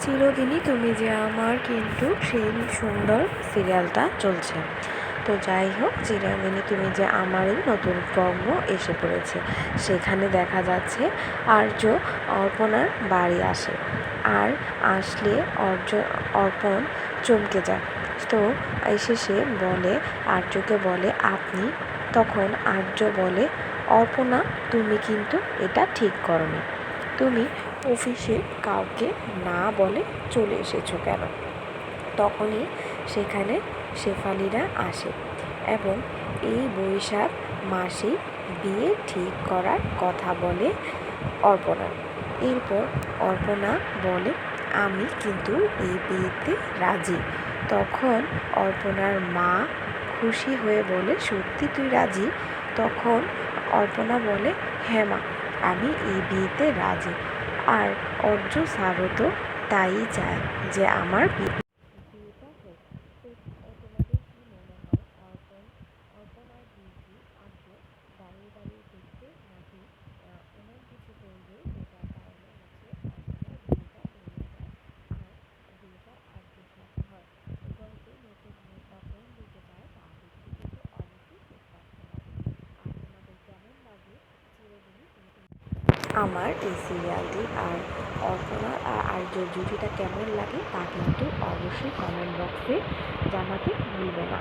চিরদিনই তুমি যে আমার কিন্তু সেই সুন্দর সিরিয়ালটা চলছে। তো যাই হোক, চিরদিনই তুমি যে আমারই নতুন পর্ব এসে পড়েছে। সেখানে দেখা যাচ্ছে আর্য অর্পণার বাড়ি আসে, আর আসলে অর্পণ চমকে যায়। তো এসে সে বলে, আর্যকে বলে আপনি। তখন আর্য বলে, অর্পণা তুমি কিন্তু এটা ঠিক করোনি। তুমি অফিসে কাউকে না বলে চলে এসেছো কেন? তখনই সেখানে শেফালিরা আসে এবং এই বৈশাখ মাসে বিয়ে ঠিক করার কথা বলে অর্পণা। এরপর অর্পণা বলে আমি কিন্তু এই বিয়েতে রাজি। তখন অর্পণার মা খুশি হয়ে বলে সত্যি তুই রাজি? তখন অর্পণা বলে হ্যাঁ মা, আমি এই বিয়েতে রাজি। আর অর্য স্যারও তো তাই চায় যে আমার বিয়েটা হোক। তো তোমাদের কি মনে হয়, অর্পণ আর বিউটি আর্য দাঁড়িয়ে দাঁড়িয়ে দেখতে, নাকি এমন কিছু করবে যেটার কারণে অর্পণার বিয়েটা ভেঙে যায় আর বিয়েটা আর্যের সাথে হয়? গল্পে নতুন মোড়টা কোন দিকে যায় তা দেখতে কিন্তু অবশ্যই চোখ রাখতে হবে। আর তোমাদের কেমন লাগে চিরদিনই আমার এই সিরিয়ালটি আর অর্পণা আর আর্যর জুটিটা কেমন লাগে তা কিন্তু অবশ্যই কমেন্ট বক্সে জানাতে ভুলবে না।